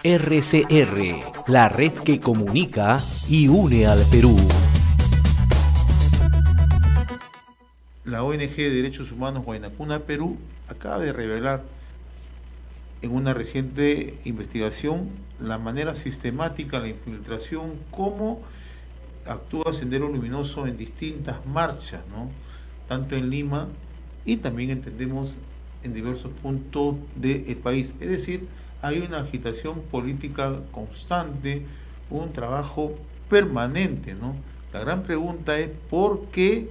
RCR, la red que comunica y une al Perú. La ONG de Derechos Humanos Huayna Cuna Perú acaba de revelar en una reciente investigación la manera sistemática, la infiltración, cómo actúa Sendero Luminoso en distintas marchas, ¿no? Tanto en Lima y también entendemos en diversos puntos del país. Es decir, hay una agitación política constante, un trabajo permanente, ¿no? La gran pregunta es ¿por qué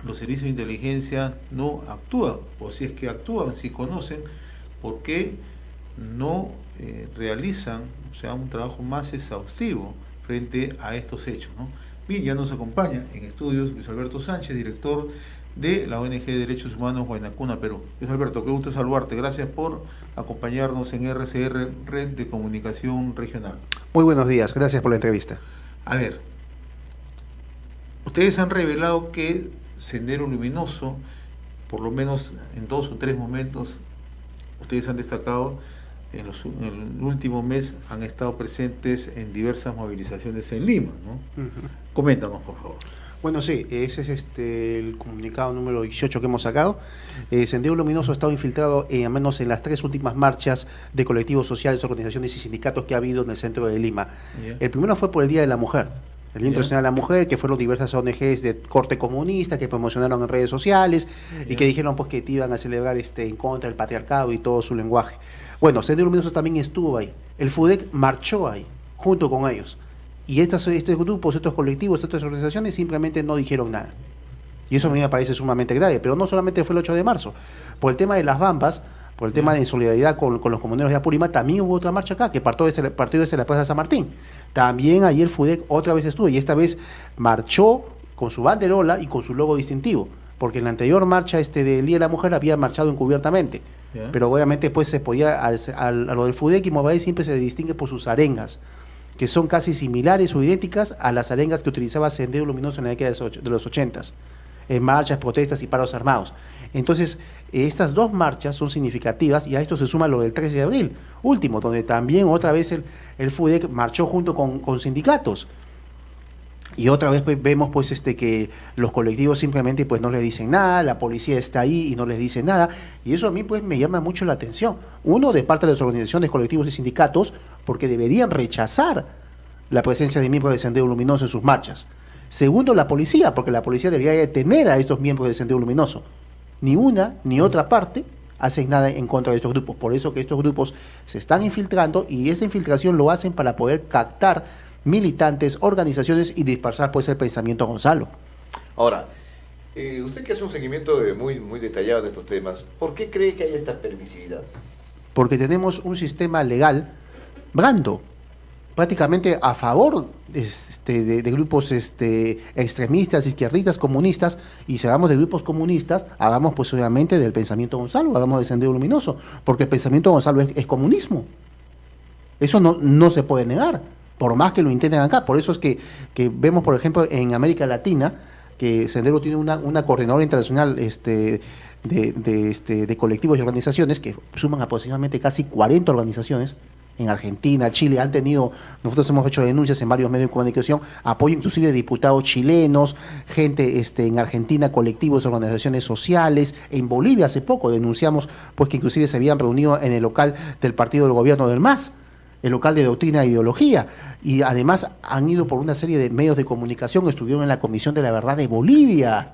los servicios de inteligencia no actúan? O si es que actúan, si conocen, ¿por qué no realizan, o sea, un trabajo más exhaustivo frente a estos hechos, ¿no? Bien, ya nos acompaña en estudios Luis Alberto Sánchez, director de la ONG de Derechos Humanos Huayna Cuna Perú. Luis Alberto, qué gusto saludarte. Gracias por acompañarnos en RCR, Red de Comunicación Regional. Muy buenos días, gracias por la entrevista. A ver, ustedes han revelado que Sendero Luminoso, por lo menos en 2 o 3 momentos, ustedes han destacado en el último mes, han estado presentes en diversas movilizaciones en Lima, ¿no? Coméntanos, por favor. Bueno, sí, ese es el comunicado número 18 que hemos sacado. Sendero Luminoso ha estado infiltrado al menos en las 3 últimas marchas de colectivos sociales, organizaciones y sindicatos que ha habido en el centro de Lima. El primero fue por el Día de la Mujer. El Día Internacional de la Mujer, que fueron diversas ONGs de corte comunista que promocionaron en redes sociales y que dijeron pues que iban a celebrar en contra del patriarcado y todo su lenguaje. Bueno, Sendero Luminoso también estuvo ahí. El FUDEC marchó ahí, junto con ellos. Y estos grupos, estos colectivos, estas organizaciones simplemente no dijeron nada. Y eso a mí me parece sumamente grave. Pero no solamente fue el 8 de marzo. Por el tema de las Bambas, por el tema de solidaridad con los comuneros de Apurímac, también hubo otra marcha acá, que partió desde la Plaza San Martín. También ayer FUDEC otra vez estuvo, y esta vez marchó con su banderola y con su logo distintivo, porque en la anterior marcha del Día de la Mujer había marchado encubiertamente. Pero obviamente pues se podía, a lo del FUDEC y Movadef siempre se distingue por sus arengas, que son casi similares o idénticas a las arengas que utilizaba Sendero Luminoso en la década de los 80s, en marchas, protestas y paros armados. Entonces, estas 2 marchas son significativas, y a esto se suma lo del 13 de abril, último, donde también otra vez el FUDEC marchó junto con sindicatos. Y otra vez pues, vemos pues que los colectivos simplemente pues no les dicen nada, la policía está ahí y no les dice nada, y eso a mí pues me llama mucho la atención. Uno, de parte de las organizaciones, colectivos y sindicatos, porque deberían rechazar la presencia de miembros de Sendero Luminoso en sus marchas. Segundo, la policía, porque la policía debería detener a estos miembros de Sendero Luminoso. Ni una ni otra parte hacen nada en contra de estos grupos. Por eso que estos grupos se están infiltrando, y esa infiltración lo hacen para poder captar militantes, organizaciones y dispersar pues el pensamiento Gonzalo. Ahora, usted que hace un seguimiento muy detallado de estos temas, ¿por qué cree que hay esta permisividad? Porque tenemos un sistema legal blando, prácticamente a favor de grupos extremistas, izquierdistas, comunistas, y si hablamos de grupos comunistas, hagamos pues obviamente del pensamiento Gonzalo, hagamos de Sendero Luminoso, porque el pensamiento Gonzalo es comunismo. Eso no se puede negar, por más que lo intenten acá. Por eso es que vemos, por ejemplo, en América Latina, que Sendero tiene una coordinadora internacional de colectivos y organizaciones que suman aproximadamente casi 40 organizaciones. En Argentina, Chile, nosotros hemos hecho denuncias en varios medios de comunicación, apoyo inclusive de diputados chilenos, gente en Argentina, colectivos, organizaciones sociales. En Bolivia hace poco denunciamos pues que inclusive se habían reunido en el local del partido del gobierno del MAS, el local de doctrina e ideología, y además han ido por una serie de medios de comunicación, estuvieron en la Comisión de la Verdad de Bolivia,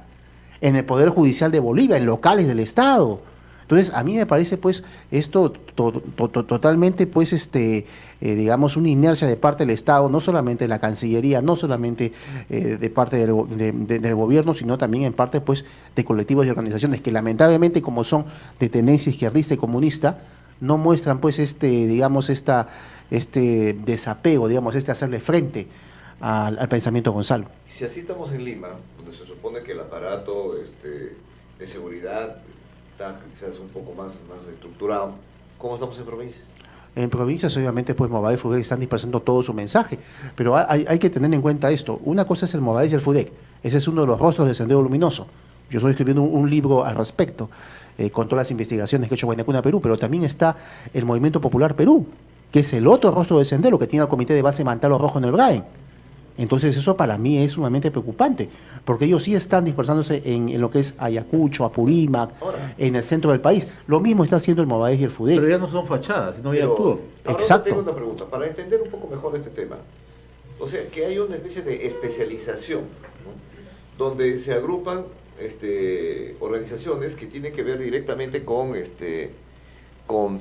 en el Poder Judicial de Bolivia, en locales del Estado. Entonces, a mí me parece pues esto totalmente pues digamos una inercia de parte del Estado, no solamente de la Cancillería, no solamente de parte del gobierno, sino también en parte pues de colectivos y organizaciones que lamentablemente, como son de tendencia izquierdista y comunista, no muestran pues digamos este desapego, digamos hacerle frente al pensamiento Gonzalo. Si así estamos en Lima, donde se supone que el aparato de seguridad está quizás un poco más estructurado, ¿cómo estamos en provincias? En provincias obviamente pues Movadef y FUDEC están dispersando todo su mensaje, pero hay que tener en cuenta esto. Una cosa es el Movadef y el FUDEC, ese es uno de los rostros del Sendero Luminoso. Yo estoy escribiendo un libro al respecto, con todas las investigaciones que ha hecho Huayna Cuna Perú, pero también está el Movimiento Popular Perú, que es el otro rostro de Sendero, que tiene al comité de base Mantalo Rojo en el BRAE. Entonces eso para mí es sumamente preocupante, porque ellos sí están dispersándose en lo que es Ayacucho, Apurímac, en el centro del país. Lo mismo está haciendo el Movadef y el FUDEC. Pero ya no son fachadas, sino ya actúan. Exacto. Tengo una pregunta, para entender un poco mejor este tema. O sea, que hay una especie de especialización, ¿no? Donde se agrupan organizaciones que tienen que ver directamente con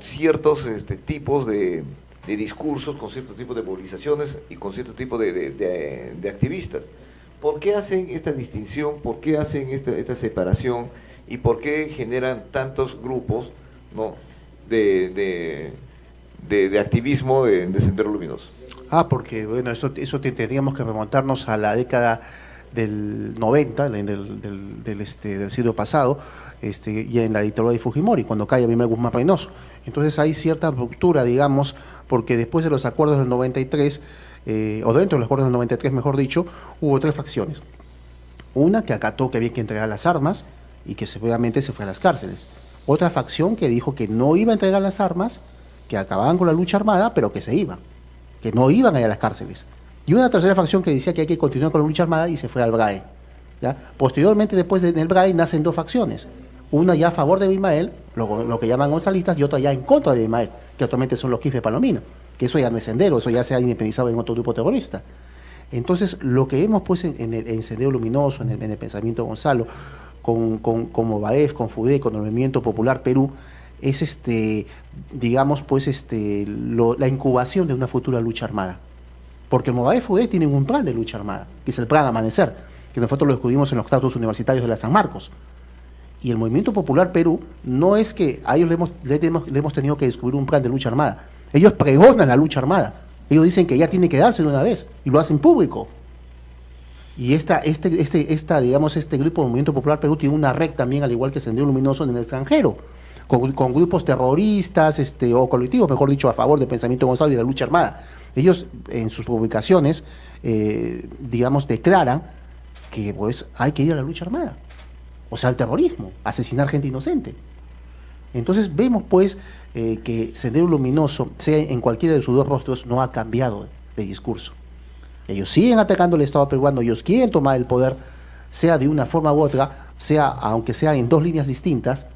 ciertos tipos de discursos, con cierto tipo de movilizaciones y con cierto tipo de activistas. ¿Por qué hacen esta distinción? ¿Por qué hacen esta separación? ¿Y por qué generan tantos grupos, ¿no? de activismo de Sendero Luminoso? Porque bueno, eso tendríamos que remontarnos a la década del 90, del siglo pasado, ya en la dictadura de Fujimori, cuando cae Abimael Guzmán Reynoso. Entonces hay cierta ruptura, digamos, porque después de los acuerdos del 93, o dentro de los acuerdos del 93, mejor dicho, hubo 3 facciones. Una que acató que había que entregar las armas y que seguramente se fue a las cárceles. Otra facción que dijo que no iba a entregar las armas, que acababan con la lucha armada, pero que se iban, que no iban a ir a las cárceles. Y una tercera facción que decía que hay que continuar con la lucha armada y se fue al BRAE. ¿Ya? Posteriormente, después en el BRAE, nacen 2 facciones. Una ya a favor de Abimael, lo que llaman gonzalistas, y otra ya en contra de Abimael, que actualmente son los Quispe Palomino, que eso ya no es Sendero, eso ya se ha independizado en otro grupo terrorista. Entonces, lo que vemos pues en Sendero Luminoso, en el pensamiento de Gonzalo, con Movadef, con FUDEC, con el Movimiento Popular Perú, es digamos pues la incubación de una futura lucha armada. Porque el Movadef y FUDEC tienen un plan de lucha armada, que es el Plan Amanecer, que nosotros lo descubrimos en los campus universitarios de la San Marcos. Y el Movimiento Popular Perú no es que a ellos le hemos tenido que descubrir un plan de lucha armada. Ellos pregonan la lucha armada. Ellos dicen que ya tiene que darse de una vez, y lo hacen público. Y digamos, este grupo Movimiento Popular Perú tiene una red también, al igual que Sendero Luminoso, en el extranjero, con grupos terroristas o colectivos, mejor dicho, a favor del pensamiento Gonzalo y de la lucha armada. Ellos en sus publicaciones, digamos, declaran que pues hay que ir a la lucha armada, o sea, al terrorismo, asesinar gente inocente. Entonces vemos pues que Sendero Luminoso, sea en cualquiera de sus 2 rostros, no ha cambiado de discurso. Ellos siguen atacando al Estado peruano, ellos quieren tomar el poder, sea de una forma u otra, aunque sea en 2 líneas distintas,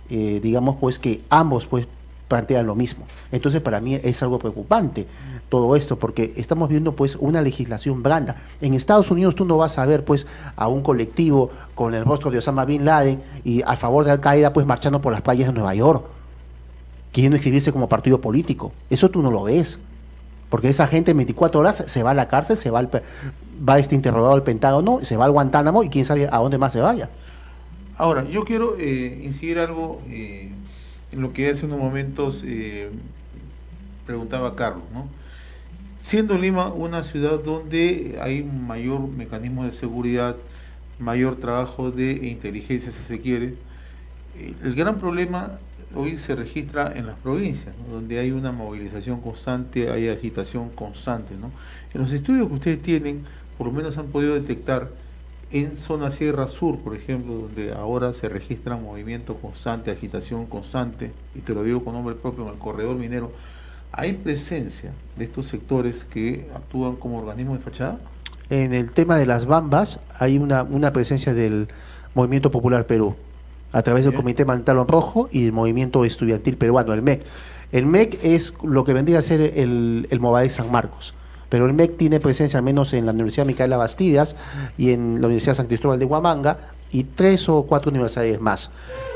digamos pues que ambos pues plantean lo mismo. Entonces para mí es algo preocupante todo esto, porque estamos viendo pues una legislación blanda. En Estados Unidos tú no vas a ver pues a un colectivo con el rostro de Osama Bin Laden y a favor de Al Qaeda pues marchando por las playas de Nueva York, queriendo inscribirse como partido político. Eso tú no lo ves, porque esa gente en 24 horas se va a la cárcel, va interrogado al Pentágono, se va al Guantánamo y quién sabe a dónde más se vaya. Ahora, yo quiero incidir algo en lo que hace unos momentos preguntaba Carlos, ¿no? Siendo Lima una ciudad donde hay un mayor mecanismo de seguridad, mayor trabajo de inteligencia, si se quiere, el gran problema hoy se registra en las provincias, ¿no? Donde hay una movilización constante, hay agitación constante, ¿no? En los estudios que ustedes tienen, por lo menos han podido detectar en zona Sierra Sur, por ejemplo, donde ahora se registra movimiento constante, agitación constante, y te lo digo con nombre propio, en el corredor minero, ¿hay presencia de estos sectores que actúan como organismos de fachada? En el tema de las bambas hay una presencia del Movimiento Popular Perú, a través del Comité Mantalo Rojo y el Movimiento Estudiantil Peruano, el MEC. El MEC es lo que vendría a ser el Movadef San Marcos, pero el MEC tiene presencia al menos en la Universidad Micaela Bastidas y en la Universidad San Cristóbal de Huamanga y 3 o 4 universidades más.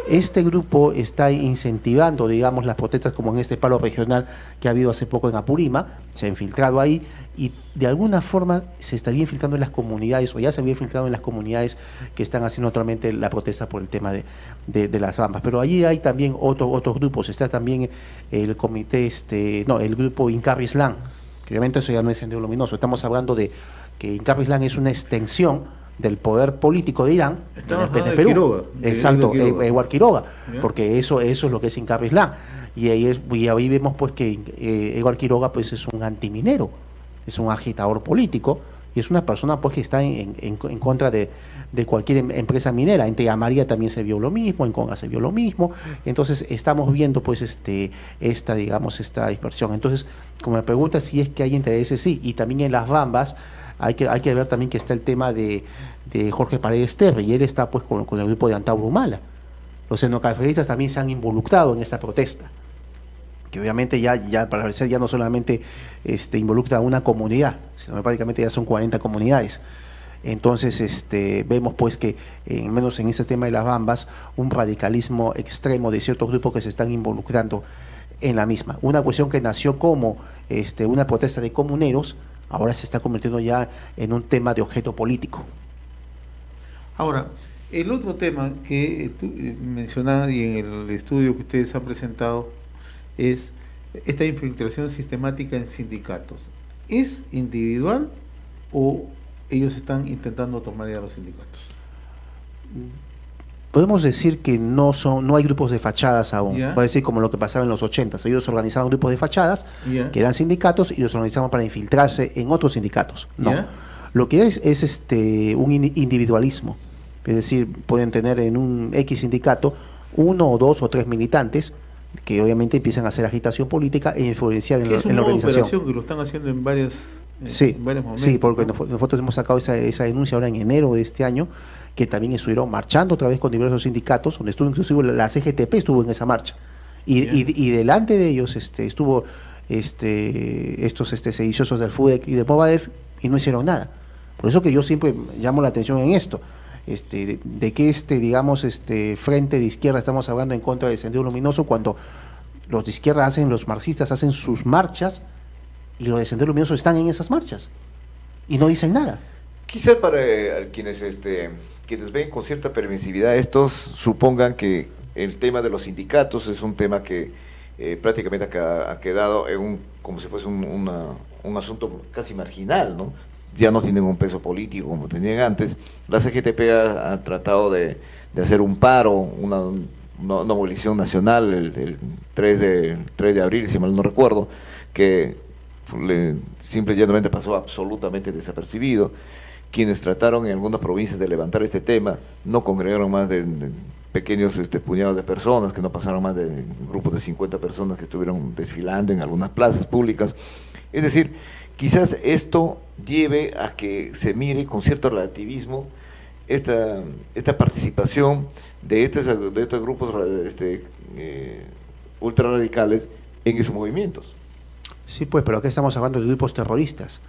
Este grupo está incentivando, digamos, las protestas como en este paro regional que ha habido hace poco en Apurímac, se ha infiltrado ahí y de alguna forma se estaría infiltrando en las comunidades o ya se había infiltrado en las comunidades que están haciendo actualmente la protesta por el tema de las bambas. Pero allí hay también otros grupos, está también el comité, el grupo Incarri Islam, que obviamente eso ya no es Sendero Luminoso, estamos hablando de que Incarri Islam es una extensión del poder político de Irán en el Perú. Quiroga, exacto, Edward Quiroga, porque eso es lo que es Incarri Islam. Y ahí vemos pues que Edward Quiroga pues es un antiminero, es un agitador político y es una persona pues que está en contra de cualquier empresa minera. En Tía María también se vio lo mismo, en Conga se vio lo mismo. Entonces estamos viendo pues esta dispersión. Entonces, como me pregunta si es que hay intereses, sí, y también en Las Bambas hay que ver también que está el tema de Jorge Paredes Terre, y él está pues con el grupo de Antauro Humala. Los etnocaceristas también se han involucrado en esta protesta, que obviamente ya para parecer ya no solamente involucra a una comunidad, sino que prácticamente ya son 40 comunidades. Entonces vemos pues que, menos en este tema de Las Bambas, un radicalismo extremo de ciertos grupos que se están involucrando en la misma. Una cuestión que nació como una protesta de comuneros, ahora se está convirtiendo ya en un tema de objeto político. Ahora, el otro tema que tú mencionabas y en el estudio que ustedes han presentado es esta infiltración sistemática en sindicatos. ¿Es individual o ellos están intentando tomar ya los sindicatos? Podemos decir que no hay grupos de fachadas aún. ¿Ya? Puede decir como lo que pasaba en los 80. Ellos organizaban grupos de fachadas, ¿Ya? que eran sindicatos, y los organizaban para infiltrarse en otros sindicatos. No. ¿Ya? Lo que es un individualismo. Es decir, pueden tener en un X sindicato 1 o 2 o 3 militantes que obviamente empiezan a hacer agitación política e influenciar en la Es una organización. operación que lo están haciendo en varios momentos. Sí, porque ¿no? nosotros hemos sacado esa denuncia ahora en enero de este año, que también estuvieron marchando otra vez con diversos sindicatos, donde estuvo inclusive la CGTP estuvo en esa marcha. Y delante de ellos estuvo estos sediciosos del FUDEC y del Movadef, y no hicieron nada. Por eso que yo siempre llamo la atención en esto. De que frente de izquierda estamos hablando en contra del Sendero Luminoso, cuando los de izquierda los marxistas hacen sus marchas y los de Sendero Luminoso están en esas marchas y no dicen nada. Quizás para quienes ven con cierta permisividad estos supongan que el tema de los sindicatos es un tema que prácticamente ha quedado como si fuese un asunto casi marginal, ¿no? Ya no tienen un peso político como tenían antes. La CGTP ha tratado de hacer un paro, una movilización nacional el 3 de abril, si mal no recuerdo, que simple y llanamente pasó absolutamente desapercibido. Quienes trataron en algunas provincias de levantar este tema no congregaron más de pequeños puñados de personas, que no pasaron más de grupos de 50 personas que estuvieron desfilando en algunas plazas públicas. Es decir, quizás esto lleve a que se mire con cierto relativismo esta participación de estos grupos ultrarradicales en esos movimientos. Sí, pues, pero acá estamos hablando de grupos terroristas.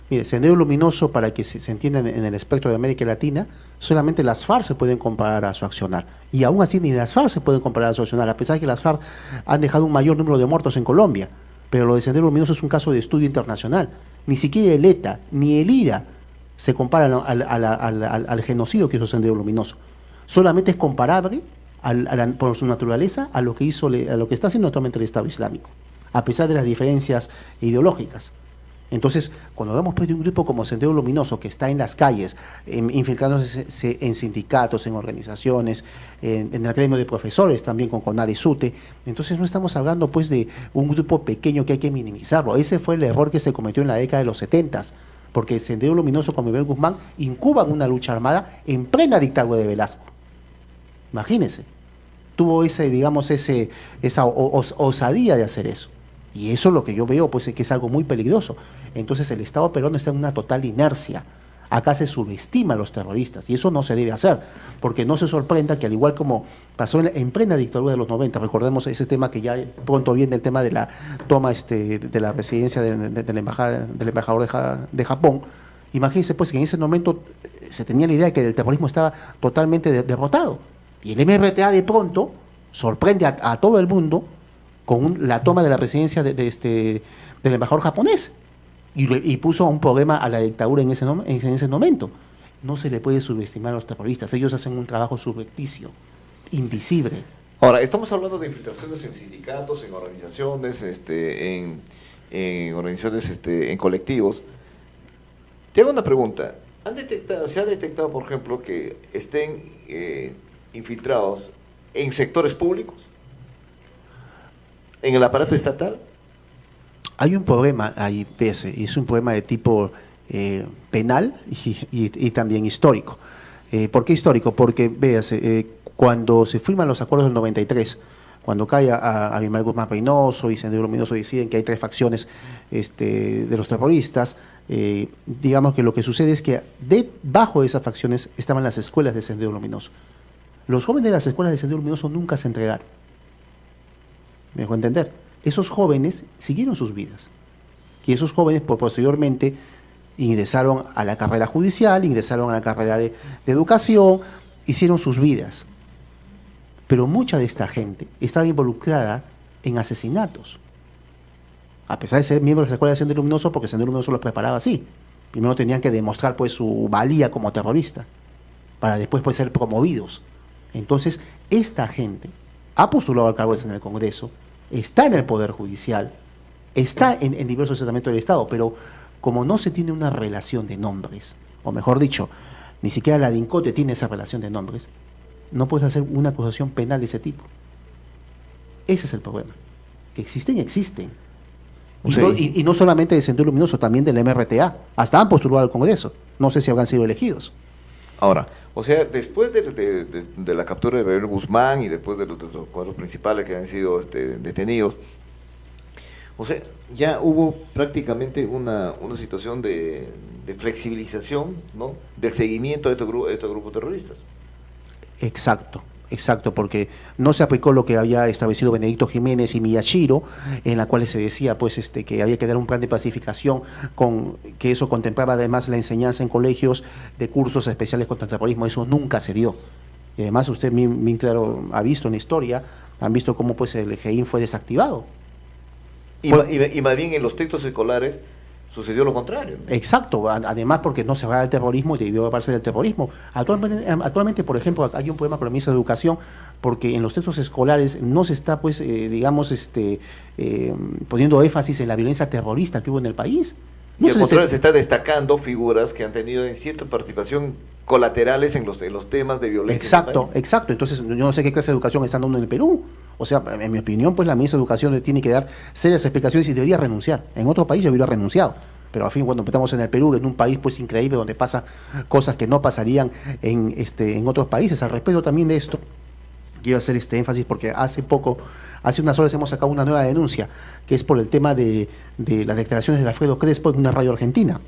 Mire, Sendero Luminoso, para que se entienda en el espectro de América Latina, solamente las FARC se pueden comparar a su accionar. Y aún así ni las FARC se pueden comparar a su accionar, a pesar de que las FARC han dejado un mayor número de muertos en Colombia. Pero lo de Sendero Luminoso es un caso de estudio internacional. Ni siquiera el ETA ni el IRA se comparan al genocidio que hizo Sendero Luminoso. Solamente es comparable por su naturaleza a lo que está haciendo actualmente el Estado Islámico, a pesar de las diferencias ideológicas. Entonces, cuando hablamos pues de un grupo como Sendero Luminoso, que está en las calles, infiltrándose en sindicatos, en organizaciones, en el gremio de profesores también con CONAR y SUTE, entonces no estamos hablando pues de un grupo pequeño que hay que minimizarlo. Ese fue el error que se cometió en la década de los 70, porque Sendero Luminoso con Miguel Guzmán incuban una lucha armada en plena dictadura de Velasco. Imagínense, tuvo esa osadía de hacer eso. Y eso es lo que yo veo, pues, que es algo muy peligroso. Entonces el Estado peruano está en una total inercia. Acá se subestima a los terroristas, y eso no se debe hacer, porque no se sorprenda que, al igual como pasó en plena dictadura de los 90, recordemos ese tema que ya pronto viene, el tema de la toma de la residencia del embajador de Japón. Imagínense pues que en ese momento se tenía la idea de que el terrorismo estaba totalmente derrotado, y el MRTA de pronto sorprende a todo el mundo con la toma de la presidencia del embajador japonés, y puso un problema a la dictadura en ese momento. No se le puede subestimar a los terroristas. Ellos hacen un trabajo subrepticio, invisible. Ahora, estamos hablando de infiltraciones en sindicatos, en organizaciones, en organizaciones, en colectivos. Te hago una pregunta. ¿Se ha detectado, por ejemplo, que estén infiltrados en sectores públicos? ¿En el aparato estatal? Hay un problema ahí, PS, y es un problema de tipo penal y también histórico. ¿Por qué histórico? Porque, véase, cuando se firman los acuerdos del 93, cuando cae a Abimael Guzmán Reynoso y Sendero Luminoso deciden que hay 3 facciones de los terroristas, digamos que lo que sucede es que debajo de esas facciones estaban las escuelas de Sendero Luminoso. Los jóvenes de las escuelas de Sendero Luminoso nunca se entregaron. ¿Me dejo entender? Esos jóvenes siguieron sus vidas. Y esos jóvenes posteriormente ingresaron a la carrera judicial, ingresaron a la carrera de educación, hicieron sus vidas. Pero mucha de esta gente estaba involucrada en asesinatos. A pesar de ser miembros de la escuela de Sendero Luminoso, porque Sendero Luminoso los preparaba así. Primero tenían que demostrar pues su valía como terrorista, para después pues ser promovidos. Entonces, esta gente ha postulado al cargo en el Congreso, está en el Poder Judicial, está en diversos estamentos del Estado, pero como no se tiene una relación de nombres, o mejor dicho, ni siquiera la DINCOTE tiene esa relación de nombres, no puedes hacer una acusación penal de ese tipo. Ese es el problema. Que existen. Y no solamente de Sendero Luminoso, también del MRTA. Hasta han postulado al Congreso. No sé si habrán sido elegidos. Ahora, o sea, después de la captura de Abimael Guzmán y después de los cuadros principales que han sido detenidos, o sea, ya hubo prácticamente una situación de flexibilización, ¿no?, del seguimiento de estos grupos terroristas. Exacto, porque no se aplicó lo que había establecido Benedicto Jiménez y Miyashiro, en la cual se decía pues que había que dar un plan de pacificación, que eso contemplaba además la enseñanza en colegios de cursos especiales contra el terrorismo. Eso nunca se dio. Y además usted bien claro ha visto en la historia, han visto cómo pues el GEIN fue desactivado. Y más bien en los textos escolares sucedió lo contrario, ¿no? Exacto, además porque no se hablaba del terrorismo y debió hablarse del terrorismo. Actualmente, por ejemplo, hay un problema con la ministra de Educación, porque en los textos escolares no se está, pues, poniendo énfasis en la violencia terrorista que hubo en el país. No, y al contrario, se está destacando figuras que han tenido en cierta participación colaterales en los temas de violencia. Exacto. Entonces, yo no sé qué clase de educación están dando en el Perú. O sea, en mi opinión, pues la ministra de Educación tiene que dar serias explicaciones y debería renunciar. En otros países hubiera renunciado. Pero al fin, cuando estamos en el Perú, en un país pues increíble, donde pasan cosas que no pasarían en otros países. Al respecto también de esto, quiero hacer este énfasis porque hace unas horas hemos sacado una nueva denuncia, que es por el tema de las declaraciones de Alfredo Crespo en una radio argentina,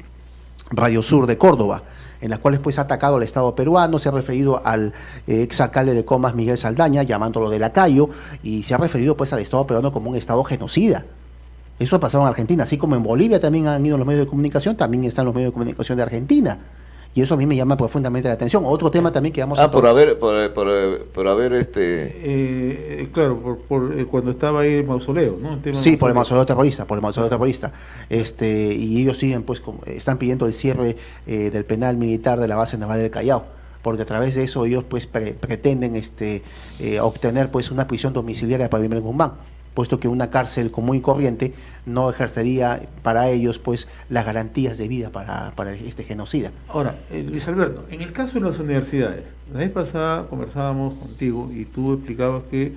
Radio Sur de Córdoba, en las cuales pues ha atacado al Estado peruano, se ha referido al exalcalde de Comas, Miguel Saldaña, llamándolo de lacayo, y se ha referido pues al Estado peruano como un Estado genocida. Eso ha pasado en Argentina, así como en Bolivia también han ido los medios de comunicación, también están los medios de comunicación de Argentina. Y eso a mí me llama profundamente la atención. Otro tema también que vamos a por haber cuando estaba ahí el mausoleo, ¿no? Sí, por el mausoleo terrorista, y ellos siguen, pues, están pidiendo el cierre del penal militar de la base naval del Callao, porque a través de eso ellos, pues, pretenden obtener, pues, una prisión domiciliaria para Abimael Guzmán, puesto que una cárcel común y corriente no ejercería para ellos pues las garantías de vida para este genocida. Ahora, Luis Alberto, en el caso de las universidades, la vez pasada conversábamos contigo y tú explicabas que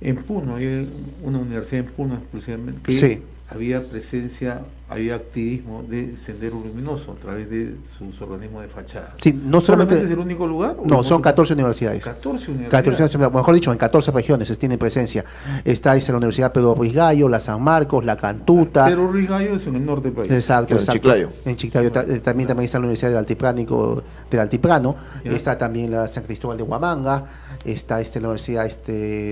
en Puno, hay una universidad en Puno exclusivamente, que sí, había activismo de Sendero Luminoso a través de sus organismos de fachada. Sí, no solamente es el único lugar. No, son 14 universidades. 14 universidades. Mejor dicho, en 14 regiones tienen presencia. Está la Universidad Pedro Ruiz Gallo, la San Marcos, la Cantuta. Pedro Ruiz Gallo es en el norte del país. Exacto. En Chiclayo. En Chiclayo también está la Universidad del Altiplano, está también la San Cristóbal de Huamanga, está la Universidad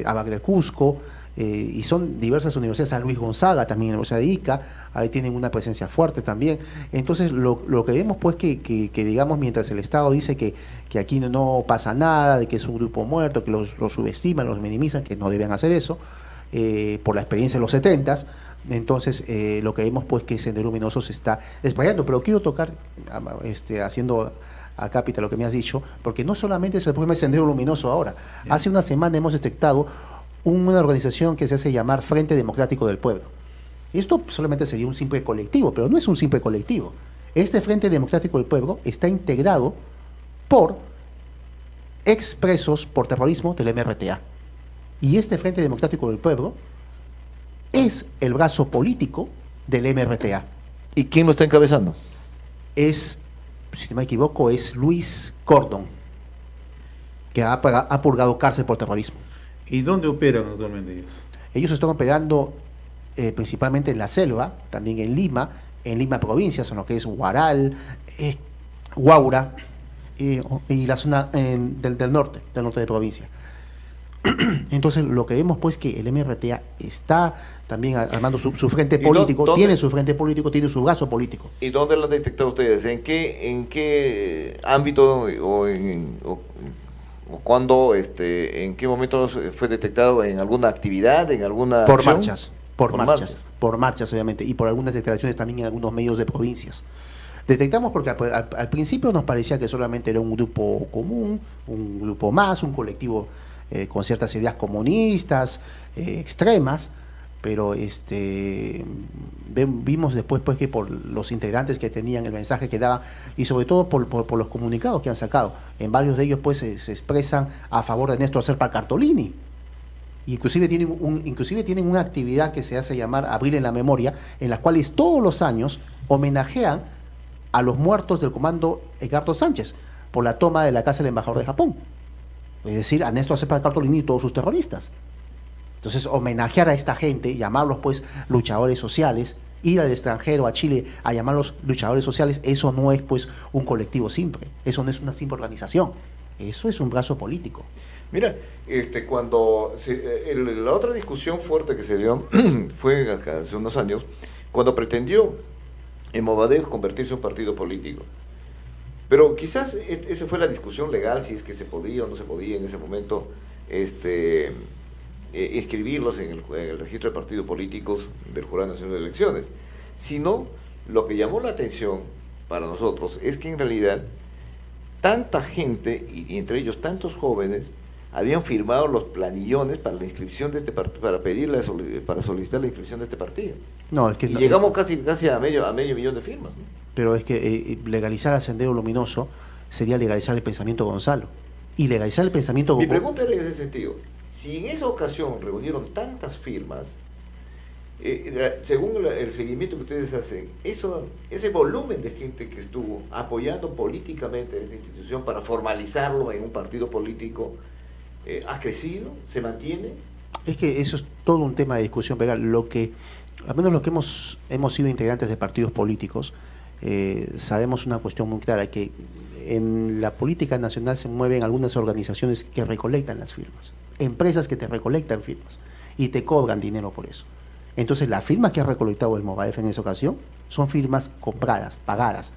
Abac del Cusco. Y son diversas universidades, San Luis Gonzaga, también la Universidad de Ica, ahí tienen una presencia fuerte también. Entonces, lo que vemos, pues, que digamos, mientras el Estado dice que aquí no pasa nada, de que es un grupo muerto, que los subestiman, los minimizan, que no deben hacer eso, por la experiencia de los 70s, entonces lo que vemos, pues, que Sendero Luminoso se está desplegando. Pero quiero tocar, haciendo a cápita lo que me has dicho, porque no solamente es el problema de Sendero Luminoso ahora. Hace una semana hemos detectado una organización que se hace llamar Frente Democrático del Pueblo. Esto solamente sería un simple colectivo, pero no es un simple colectivo. Este Frente Democrático del Pueblo está integrado por expresos por terrorismo del MRTA. Y este Frente Democrático del Pueblo es el brazo político del MRTA. ¿Y quién lo está encabezando? es, si no me equivoco, es Luis Cordon, que ha purgado cárcel por terrorismo. ¿Y dónde operan actualmente ellos? Ellos están operando principalmente en la selva, también en Lima provincias, en lo que es Huaral, Huaura y la zona del norte de provincia. Entonces lo que vemos pues que el MRTA está también armando su frente político, tiene su frente político, tiene su brazo político. ¿Y dónde lo han detectado ustedes? ¿En qué ámbito o cuándo, en qué momento fue detectado? ¿En alguna actividad, en alguna Por acción? marchas, por marchas obviamente, y por algunas declaraciones también en algunos medios de provincias. Detectamos porque al principio nos parecía que solamente era un grupo común, un grupo más, un colectivo con ciertas ideas comunistas, extremas, pero vimos después pues que por los integrantes que tenían, el mensaje que daban, y sobre todo por los comunicados que han sacado, en varios de ellos pues se expresan a favor de Néstor Serpa Cartolini. Inclusive tienen una actividad que se hace llamar Abril en la Memoria, en las cuales todos los años homenajean a los muertos del comando Edgardo Sánchez por la toma de la casa del embajador de Japón. Es decir, a Néstor Serpa Cartolini y todos sus terroristas. Entonces, homenajear a esta gente, llamarlos pues luchadores sociales, ir al extranjero, a Chile, a llamarlos luchadores sociales, eso no es pues un colectivo simple, eso no es una simple organización, eso es un brazo político. Mira, cuando la otra discusión fuerte que se dio fue hace unos años, cuando pretendió el Movadef convertirse en un partido político. Pero quizás esa fue la discusión legal, si es que se podía o no se podía en ese momento inscribirlos en el registro de partidos políticos del Jurado Nacional de Elecciones. Sino, lo que llamó la atención para nosotros es que en realidad tanta gente, y entre ellos tantos jóvenes, habían firmado los planillones para la inscripción de este partido, para solicitar la inscripción de este partido. No, es que llegamos casi a medio millón de firmas, ¿no? Pero es que legalizar a Sendero Luminoso sería legalizar el pensamiento Gonzalo. Y legalizar el pensamiento... Mi pregunta era en ese sentido. Si en esa ocasión reunieron tantas firmas, según el seguimiento que ustedes hacen, ese volumen de gente que estuvo apoyando políticamente a esa institución para formalizarlo en un partido político, ¿ha crecido? ¿Se mantiene? Es que eso es todo un tema de discusión, pero al menos los que hemos sido integrantes de partidos políticos, sabemos una cuestión muy clara, que en la política nacional se mueven algunas organizaciones que recolectan las firmas, empresas que te recolectan firmas y te cobran dinero por eso. Entonces las firmas que ha recolectado el Movadef en esa ocasión son firmas compradas, pagadas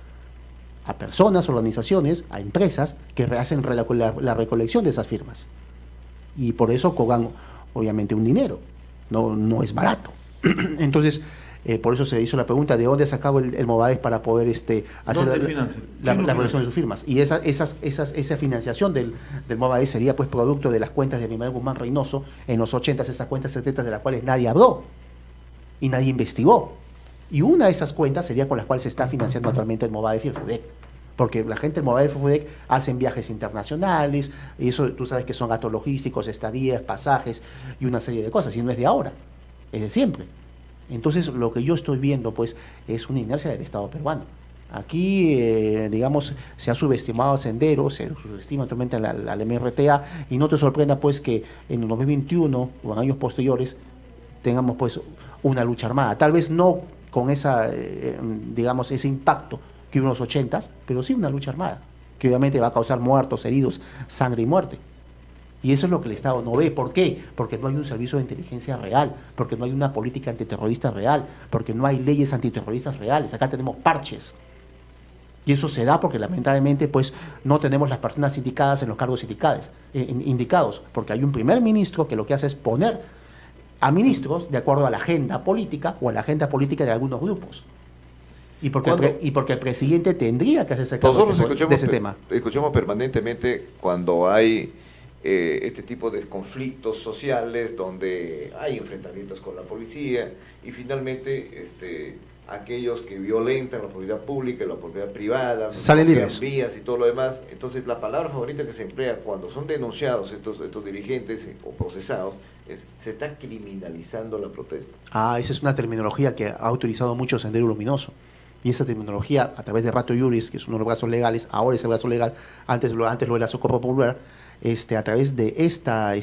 a personas, organizaciones, a empresas que hacen la recolección de esas firmas, y por eso cobran obviamente un dinero, no es barato. Entonces por eso se hizo la pregunta de dónde ha sacado el Movadef para poder hacer la recolección de sus firmas. Y esa financiación del Movadef sería pues producto de las cuentas de Abimael Guzmán Reynoso en los 80, esas cuentas secretas de las cuales nadie habló y nadie investigó. Y una de esas cuentas sería con las cuales se está financiando actualmente el Movadef y el FUDEC. Porque la gente del Movadef y el FUDEC hacen viajes internacionales, y eso tú sabes que son gastos logísticos, estadías, pasajes y una serie de cosas, y no es de ahora, es de siempre. Entonces lo que yo estoy viendo pues es una inercia del Estado peruano. Aquí, digamos, se ha subestimado a Sendero, se subestima actualmente al MRTA, y no te sorprenda pues que en el 2021 o en años posteriores tengamos pues una lucha armada. Tal vez no con digamos, ese impacto que hubo en los 80s, pero sí una lucha armada, que obviamente va a causar muertos, heridos, sangre y muerte. Y eso es lo que el Estado no ve. ¿Por qué? Porque no hay un servicio de inteligencia real, porque no hay una política antiterrorista real, porque no hay leyes antiterroristas reales. Acá tenemos parches. Y eso se da porque lamentablemente pues no tenemos las personas indicadas en los cargos indicados, porque hay un primer ministro que lo que hace es poner a ministros de acuerdo a la agenda política o a la agenda política de algunos grupos. Y porque el presidente tendría que hacerse cargo de ese tema. Escuchamos permanentemente cuando hay este tipo de conflictos sociales donde hay enfrentamientos con la policía y finalmente aquellos que violentan la propiedad pública y la propiedad privada, salen libres, vías y todo lo demás. Entonces la palabra favorita que se emplea cuando son denunciados estos dirigentes o procesados es: se está criminalizando la protesta. Esa es una terminología que ha utilizado mucho Sendero Luminoso. Y esa terminología, a través de Ratio Iuris, que es uno de los brazos legales, ahora es el brazo legal, antes lo era Socorro Popular, a través de esta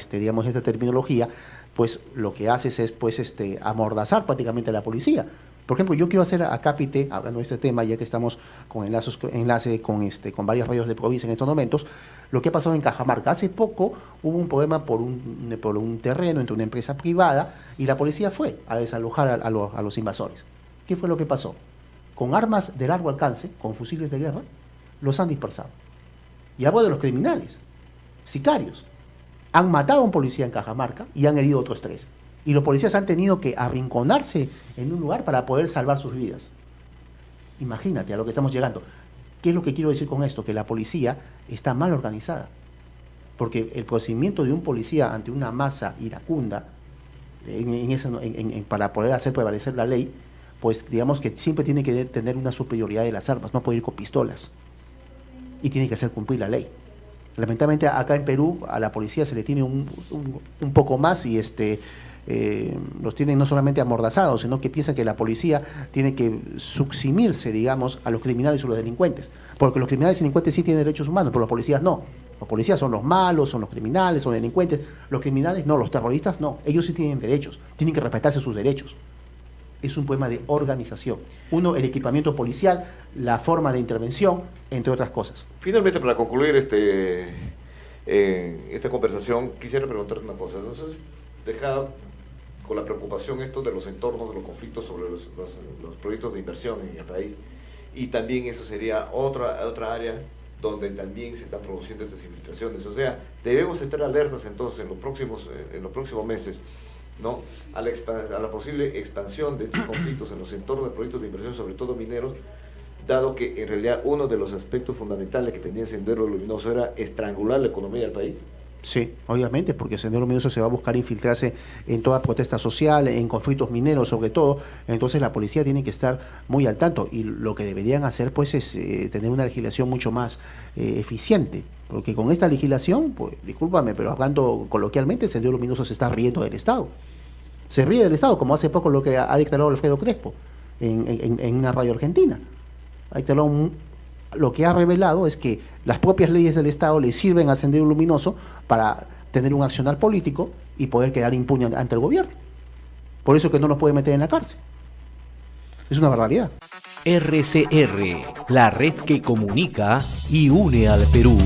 terminología, pues lo que haces es pues amordazar prácticamente a la policía. Por ejemplo, yo quiero hacer acápite, hablando de este tema, ya que estamos con enlace con varias radios de provincia en estos momentos, lo que ha pasado en Cajamarca. Hace poco hubo un problema por un terreno entre una empresa privada y la policía fue a desalojar a los invasores. ¿Qué fue lo que pasó? Con armas de largo alcance, con fusiles de guerra, los han dispersado. Y hablo de los criminales, sicarios. Han matado a un policía en Cajamarca y han herido a otros 3. Y los policías han tenido que arrinconarse en un lugar para poder salvar sus vidas. Imagínate a lo que estamos llegando. ¿Qué es lo que quiero decir con esto? Que la policía está mal organizada. Porque el procedimiento de un policía ante una masa iracunda, para poder hacer prevalecer la ley, pues digamos que siempre tiene que tener una superioridad de las armas, no puede ir con pistolas. Y tiene que hacer cumplir la ley. Lamentablemente acá en Perú a la policía se le tiene un poco más y los tienen no solamente amordazados, sino que piensan que la policía tiene que subsimirse, digamos, a los criminales o los delincuentes. Porque los criminales y delincuentes sí tienen derechos humanos, pero los policías no. Los policías son los malos, son los criminales, son delincuentes. Los criminales no, los terroristas no. Ellos sí tienen derechos, tienen que respetarse sus derechos. Es un problema de organización. Uno, el equipamiento policial, la forma de intervención, entre otras cosas. Finalmente, para concluir esta conversación, quisiera preguntarte una cosa. Entonces, deja con la preocupación esto de los entornos, de los conflictos sobre los proyectos de inversión en el país, y también eso sería otra área donde también se están produciendo estas infiltraciones. O sea, debemos estar alertas entonces en los próximos meses, ¿no?, a la posible expansión de estos conflictos en los entornos de proyectos de inversión, sobre todo mineros, dado que en realidad uno de los aspectos fundamentales que tenía Sendero Luminoso era estrangular la economía del país. Sí, obviamente, porque Sendero Luminoso se va a buscar infiltrarse en toda protesta social, en conflictos mineros sobre todo. Entonces la policía tiene que estar muy al tanto, y lo que deberían hacer pues es tener una legislación mucho más eficiente, porque con esta legislación, pues discúlpame, pero hablando coloquialmente, Sendero Luminoso se está riendo del Estado. Se ríe del Estado, como hace poco lo que ha declarado Alfredo Crespo en una radio argentina. Ha declarado lo que ha revelado es que las propias leyes del Estado le sirven a Sendero Luminoso para tener un accionar político y poder quedar impune ante el gobierno. Por eso que no nos puede meter en la cárcel. Es una barbaridad. RCR, la red que comunica y une al Perú.